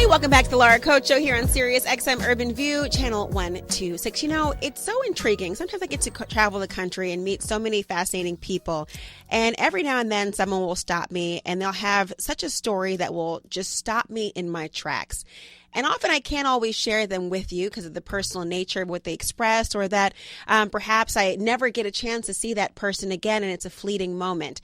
Hey, welcome back to the Laura Coach Show here on SiriusXM Urban View, channel 126. You know, it's so intriguing. Sometimes I get to travel the country and meet so many fascinating people. And every now and then someone will stop me and they'll have such a story that will just stop me in my tracks. And often I can't always share them with you because of the personal nature of what they expressed, or that perhaps I never get a chance to see that person again and it's a fleeting moment.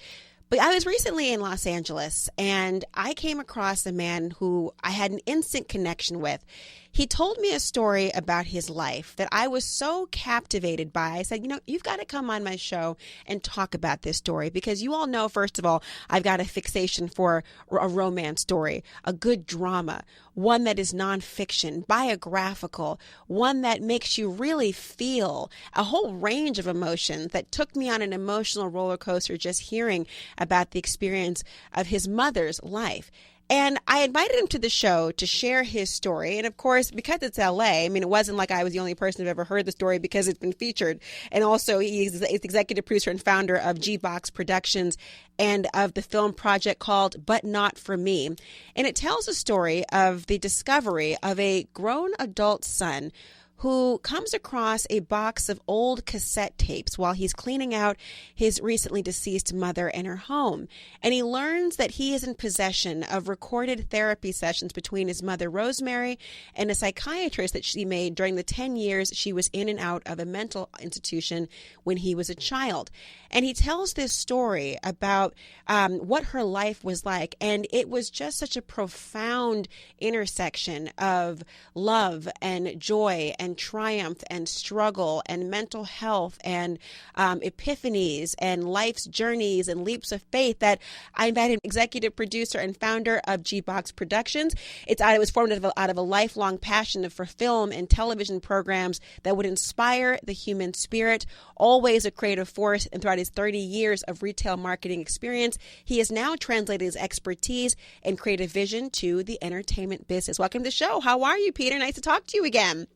But I was recently in Los Angeles and I came across a man who I had an instant connection with. He told me a story about his life that I was so captivated by. I said, you know, you've got to come on my show and talk about this story, because you all know, first of all, I've got a fixation for a romance story, a good drama, one that is nonfiction, biographical, one that makes you really feel a whole range of emotions that took me on an emotional roller coaster just hearing about the experience of his mother's life. And I invited him to the show to share his story. And of course, because it's LA, I mean, it wasn't like I was the only person who ever heard the story because it's been featured. And also, he's executive producer and founder of G-Box Productions and of the film project called But Not For Me. And it tells a story of the discovery of a grown adult son who comes across a box of old cassette tapes while he's cleaning out his recently deceased mother and her home. And he learns that he is in possession of recorded therapy sessions between his mother, Rosemary, and a psychiatrist that she made during the 10 years she was in and out of a mental institution when he was a child. And he tells this story about what her life was like. And it was just such a profound intersection of love and joy and triumph and struggle and mental health and epiphanies and life's journeys and leaps of faith that I invited executive producer and founder of G-Box Productions. It was formed out of a lifelong passion for film and television programs that would inspire the human spirit, always a creative force. And throughout his 30 years of retail marketing experience, he has now translated his expertise and creative vision to the entertainment business. Welcome to the show. How are you, Peter? Nice to talk to you again.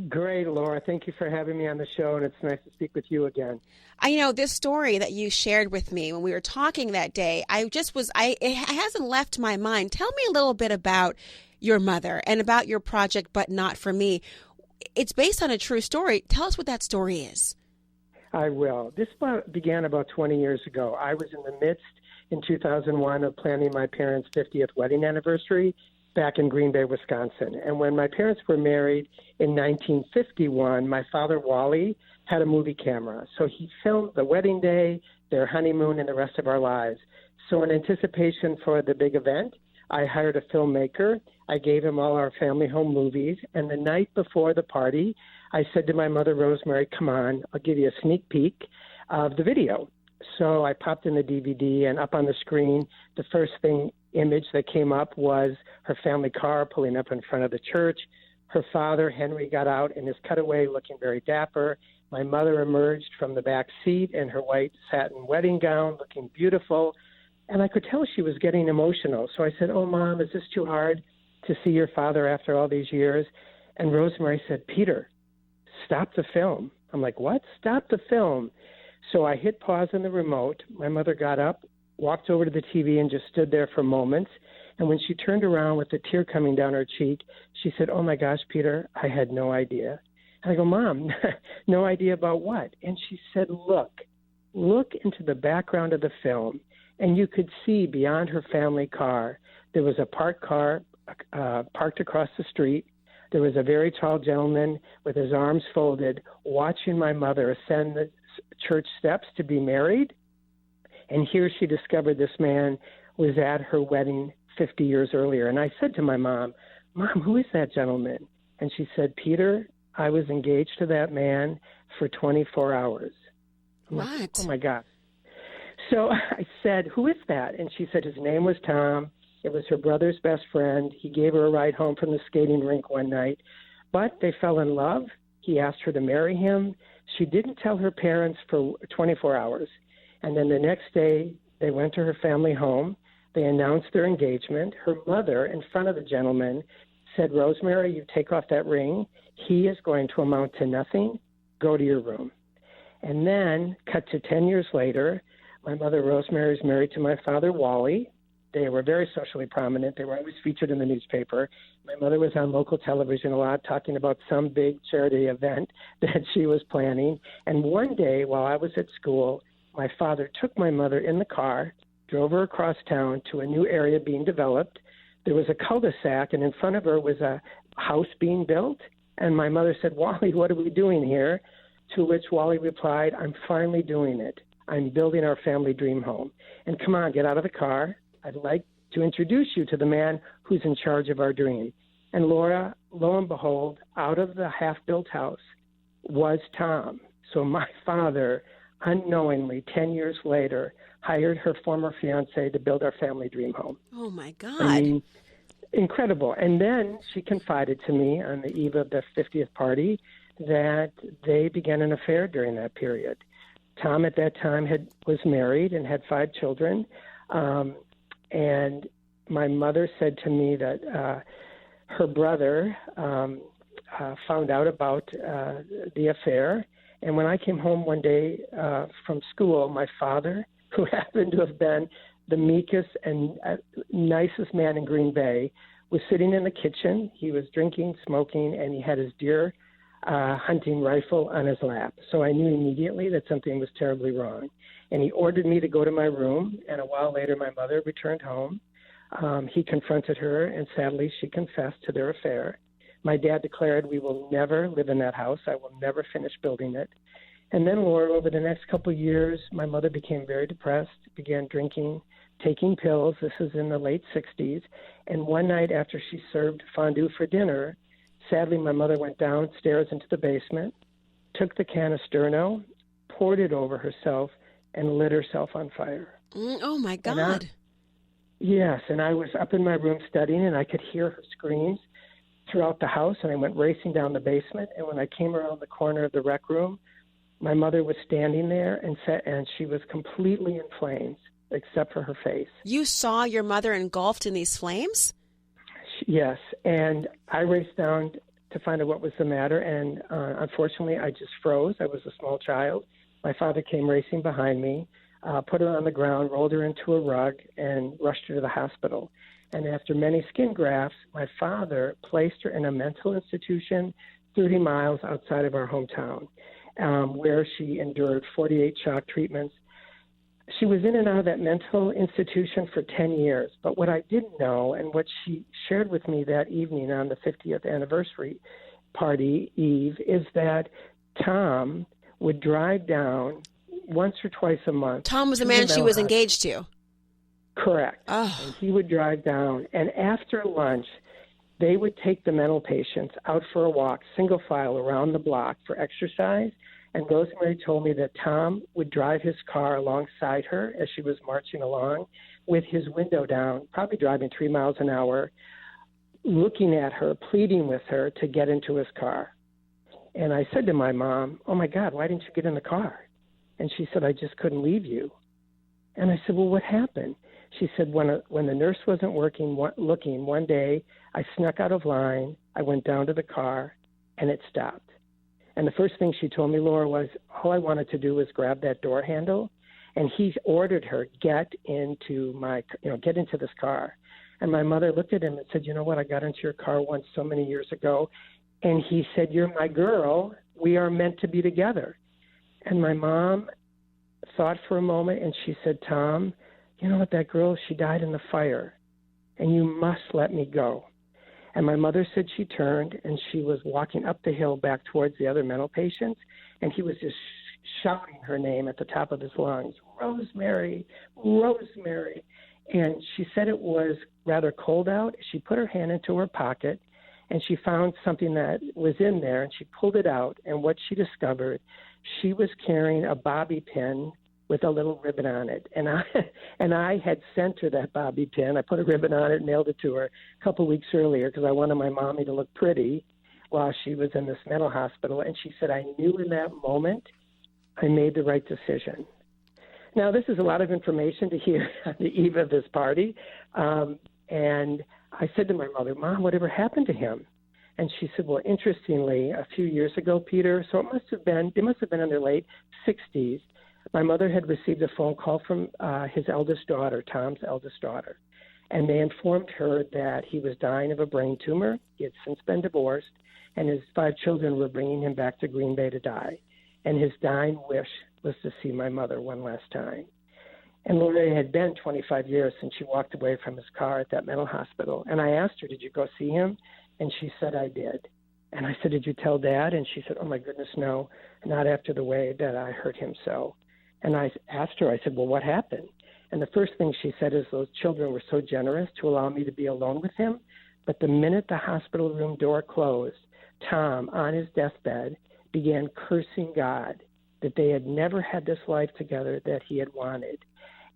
Great, Laura. Thank you for having me on the show, and it's nice to speak with you again. I know this story that you shared with me when we were talking that day, it hasn't left my mind. Tell me a little bit about your mother and about your project, But Not For Me. It's based on a true story. Tell us what that story is. I will. This began about 20 years ago. I was in the midst, in 2001, of planning my parents' 50th wedding anniversary back in Green Bay, Wisconsin. And when my parents were married in 1951, my father, Wally, had a movie camera. So he filmed the wedding day, their honeymoon, and the rest of our lives. So in anticipation for the big event, I hired a filmmaker. I gave him all our family home movies. And the night before the party, I said to my mother, Rosemary, come on, I'll give you a sneak peek of the video. So I popped in the DVD, and up on the screen, the first image that came up was her family car pulling up in front of the church. Her father, Henry, got out in his cutaway looking very dapper. My mother emerged from the back seat in her white satin wedding gown looking beautiful. And I could tell she was getting emotional. So I said, oh, Mom, is this too hard to see your father after all these years? And Rosemary said, Peter, stop the film. I'm like, what? Stop the film. So I hit pause on the remote. My mother got up, walked over to the TV, and just stood there for moments. And when she turned around with a tear coming down her cheek, she said, oh, my gosh, Peter, I had no idea. And I go, Mom, no idea about what? And she said, look into the background of the film, and you could see beyond her family car, there was a parked car parked across the street. There was a very tall gentleman with his arms folded watching my mother ascend the church steps to be married. And here she discovered this man was at her wedding 50 years earlier. And I said to my mom, who is that gentleman? And she said, Peter, I was engaged to that man for 24 hours. What? Like, oh, my God. So I said, who is that? And she said his name was Tom. It was her brother's best friend. He gave her a ride home from the skating rink one night. But they fell in love. He asked her to marry him. She didn't tell her parents for 24 hours. And then the next day, they went to her family home. They announced their engagement. Her mother, in front of the gentleman, said, Rosemary, you take off that ring. He is going to amount to nothing. Go to your room. And then, cut to 10 years later, my mother, Rosemary, is married to my father, Wally. They were very socially prominent. They were always featured in the newspaper. My mother was on local television a lot talking about some big charity event that she was planning. And one day while I was at school, my father took my mother in the car, drove her across town to a new area being developed. There was a cul-de-sac, and in front of her was a house being built. And my mother said, "Wally, what are we doing here?" To which Wally replied, "I'm finally doing it. I'm building our family dream home. And come on, get out of the car. I'd like to introduce you to the man who's in charge of our dream." And Laura, lo and behold, out of the half-built house was Tom. So my father, unknowingly, 10 years later, hired her former fiance to build our family dream home. Oh, my God. I mean, incredible. And then she confided to me on the eve of the 50th party that they began an affair during that period. Tom at that time was married and had 5 children. And my mother said to me that her brother found out about the affair. And when I came home one day from school, my father, who happened to have been the meekest and nicest man in Green Bay, was sitting in the kitchen. He was drinking, smoking, and he had his deer hunting rifle on his lap. So I knew immediately that something was terribly wrong. And he ordered me to go to my room, and a while later my mother returned home. He confronted her, and sadly she confessed to their affair. My dad declared, "We will never live in that house. I will never finish building it." And then, Laura, over the next couple of years, my mother became very depressed, began drinking, taking pills. This is in the late 60s. And one night after she served fondue for dinner, sadly, my mother went downstairs into the basement, took the can of Sterno, poured it over herself, and lit herself on fire. Oh, my God. Yes, and I was up in my room studying, and I could hear her screams throughout the house, and I went racing down the basement. And when I came around the corner of the rec room, my mother was standing there, and she was completely in flames, except for her face. You saw your mother engulfed in these flames? Yes, and I raced down to find out what was the matter, and unfortunately, I just froze. I was a small child. My father came racing behind me, put her on the ground, rolled her into a rug, and rushed her to the hospital. And after many skin grafts, my father placed her in a mental institution 30 miles outside of our hometown, where she endured 48 shock treatments. She was in and out of that mental institution for 10 years. But what I didn't know, and what she shared with me that evening on the 50th anniversary party eve, is that Tom would drive down once or twice a month. Tom was the man she was engaged to. Correct. Oh. And he would drive down, and after lunch, they would take the mental patients out for a walk, single file around the block for exercise. And Rosemary told me that Tom would drive his car alongside her as she was marching along with his window down, probably driving 3 miles an hour, looking at her, pleading with her to get into his car. And I said to my mom, "Oh, my God, why didn't you get in the car?" And she said, "I just couldn't leave you." And I said, "Well, what happened?" She said, when the nurse wasn't looking one day, I snuck out of line, I went down to the car, and it stopped. And the first thing she told me, Laura, was all I wanted to do was grab that door handle. And he ordered her, get into this car. And my mother looked at him and said, "You know what? I got into your car once so many years ago." And he said, "You're my girl. We are meant to be together." And my mom thought for a moment, and she said, "Tom, you know what? That girl, she died in the fire, and you must let me go." And my mother said she turned, and she was walking up the hill back towards the other mental patients, and he was just shouting her name at the top of his lungs, "Rosemary, Rosemary." And she said it was rather cold out. She put her hand into her pocket, and she found something that was in there, and she pulled it out. And what she discovered, she was carrying a bobby pin with a little ribbon on it. And I had sent her that bobby pin. I put a ribbon on it, mailed it to her a couple weeks earlier because I wanted my mommy to look pretty while she was in this mental hospital. And she said, "I knew in that moment I made the right decision." Now, this is a lot of information to hear on the eve of this party. And I said to my mother, "Mom, whatever happened to him?" And she said, "Well, interestingly, a few years ago, Peter, so they must have been in their late 60s, my mother had received a phone call from his eldest daughter, Tom's eldest daughter. And they informed her that he was dying of a brain tumor. He had since been divorced, and his 5 children were bringing him back to Green Bay to die. And his dying wish was to see my mother one last time. And Laura, it had been 25 years since she walked away from his car at that mental hospital. And I asked her, did you go see him? And she said, I did. And I said, did you tell Dad? And she said, oh, my goodness, no, not after the way that I hurt him so. And I asked her, I said, well, what happened? And the first thing she said is those children were so generous to allow me to be alone with him. But the minute the hospital room door closed, Tom, on his deathbed, began cursing God that they had never had this life together that he had wanted.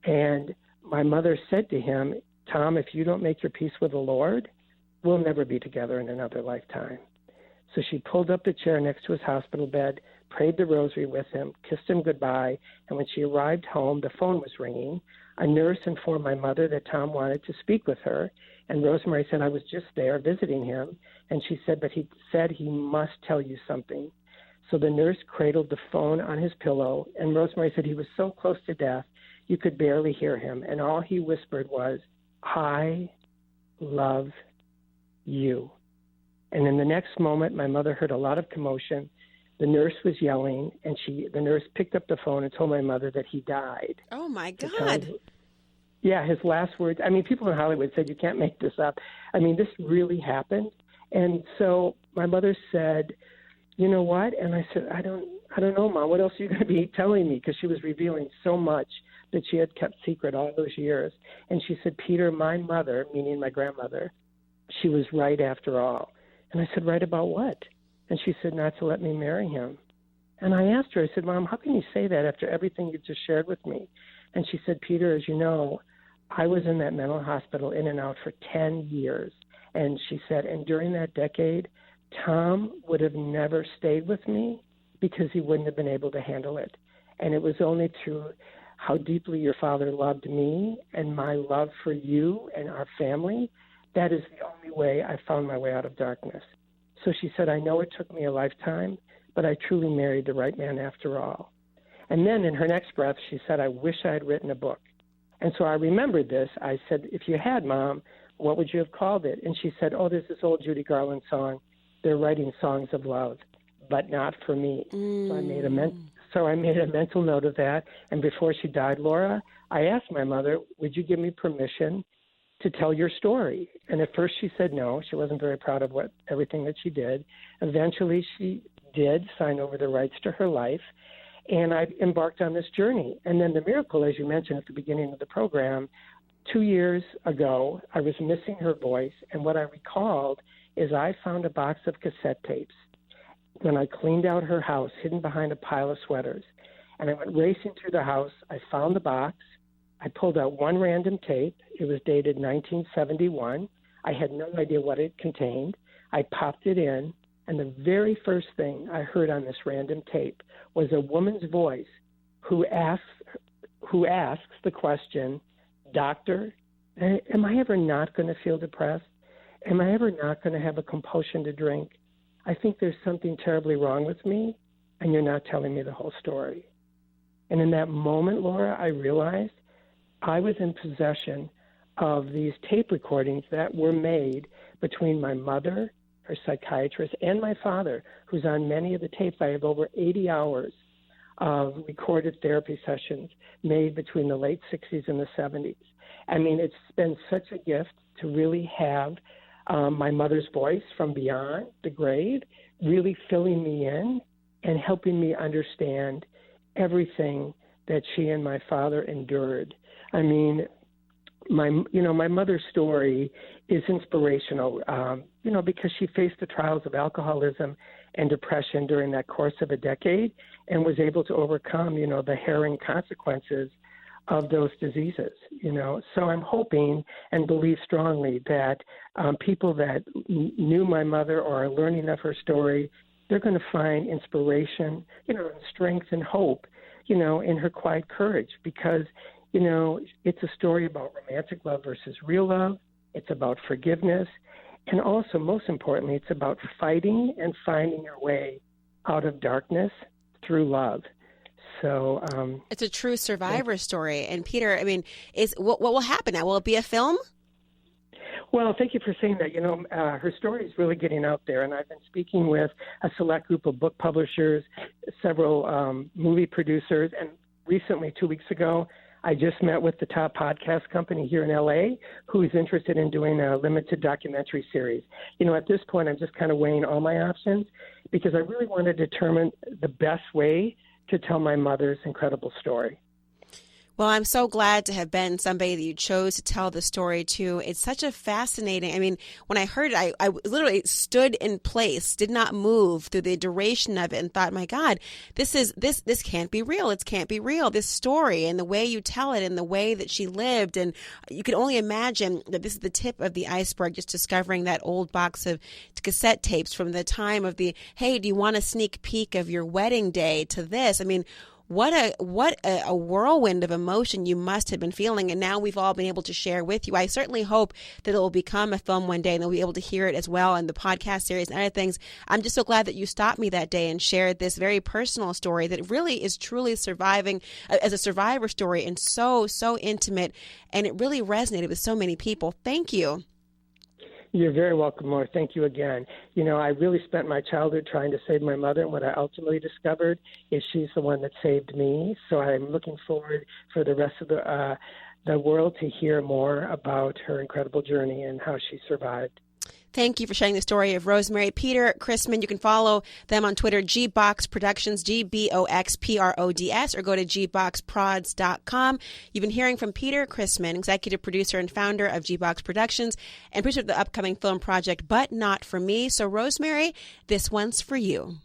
And my mother said to him, Tom, if you don't make your peace with the Lord, we'll never be together in another lifetime. So she pulled up the chair next to his hospital bed, prayed the rosary with him, kissed him goodbye, and when she arrived home, the phone was ringing. A nurse informed my mother that Tom wanted to speak with her, and Rosemary said, I was just there visiting him, and she said, but he said he must tell you something. So the nurse cradled the phone on his pillow, and Rosemary said he was so close to death, you could barely hear him, and all he whispered was, I love you. And in the next moment, my mother heard a lot of commotion. The nurse was yelling, and the nurse picked up the phone and told my mother that he died. Oh, my God. Yeah, his last words. I mean, people in Hollywood said, you can't make this up. I mean, this really happened. And so my mother said, you know what? And I said, I don't know, Mom. What else are you going to be telling me? Because she was revealing so much that she had kept secret all those years. And she said, Peter, my mother, meaning my grandmother, she was right after all. And I said, right about what? And she said, not to let me marry him. And I asked her, I said, Mom, how can you say that after everything you just shared with me? And she said, Peter, as you know, I was in that mental hospital in and out for 10 years. And she said, and during that decade, Tom would have never stayed with me because he wouldn't have been able to handle it. And it was only through how deeply your father loved me and my love for you and our family, that is the only way I found my way out of darkness. So she said, I know it took me a lifetime, but I truly married the right man after all. And then in her next breath, she said, I wish I had written a book. And so I remembered this. I said, if you had, Mom, what would you have called it? And she said, oh, there's this old Judy Garland song. They're writing songs of love, but not for me. So I made a mental note of that. And before she died, Laura, I asked my mother, would you give me permission to tell your story? And at first she said no. She wasn't very proud of everything that she did. Eventually she did sign over the rights to her life, and I embarked on this journey. And then the miracle, as you mentioned at the beginning of the program, 2 years ago, I was missing her voice, and what I recalled is I found a box of cassette tapes when I cleaned out her house, hidden behind a pile of sweaters. And I went racing through the house. I found the box. I pulled out one random tape. It was dated 1971. I had no idea what it contained. I popped it in, and the very first thing I heard on this random tape was a woman's voice who asks the question, Doctor, am I ever not going to feel depressed? Am I ever not going to have a compulsion to drink? I think there's something terribly wrong with me, and you're not telling me the whole story. And in that moment, Laura, I realized I was in possession of these tape recordings that were made between my mother, her psychiatrist, and my father, who's on many of the tapes. I have over 80 hours of recorded therapy sessions made between the late 60s and the 70s. I mean, it's been such a gift to really have my mother's voice from beyond the grave really filling me in and helping me understand everything that she and my father endured. I mean, my mother's story is inspirational, because she faced the trials of alcoholism and depression during that course of a decade and was able to overcome, the harrowing consequences of those diseases, So I'm hoping and believe strongly that people that knew my mother or are learning of her story, they're going to find inspiration, and strength and hope, in her quiet courage, because it's a story about romantic love versus real love. It's about forgiveness. And also, most importantly, it's about fighting and finding your way out of darkness through love. So it's a true survivor story. And Peter, I mean, what will happen now? Will it be a film? Well, thank you for saying that. Her story is really getting out there, and I've been speaking with a select group of book publishers, several movie producers, and recently, 2 weeks ago, I just met with the top podcast company here in L.A. who is interested in doing a limited documentary series. At this point, I'm just kind of weighing all my options because I really want to determine the best way to tell my mother's incredible story. Well, I'm so glad to have been somebody that you chose to tell the story to. It's such a fascinating, when I heard it, I literally stood in place, did not move through the duration of it and thought, my God, this can't be real. It can't be real. This story and the way you tell it and the way that she lived. And you can only imagine that this is the tip of the iceberg, just discovering that old box of cassette tapes from the time of hey, do you want a sneak peek of your wedding day to this? What a whirlwind of emotion you must have been feeling, and now we've all been able to share with you. I certainly hope that it will become a film one day, and they'll be able to hear it as well in the podcast series and other things. I'm just so glad that you stopped me that day and shared this very personal story that really is truly surviving as a survivor story and so intimate, and it really resonated with so many people. Thank you. You're very welcome, Laura. Thank you again. I really spent my childhood trying to save my mother, and what I ultimately discovered is she's the one that saved me. So I'm looking forward for the rest of the world to hear more about her incredible journey and how she survived. Thank you for sharing the story of Rosemary. Peter Christman, you can follow them on Twitter, GBox Productions, GBoxProds, or go to gboxprods.com. You've been hearing from Peter Christman, executive producer and founder of GBox Productions, and producer of the upcoming film project, But Not For Me. So, Rosemary, this one's for you.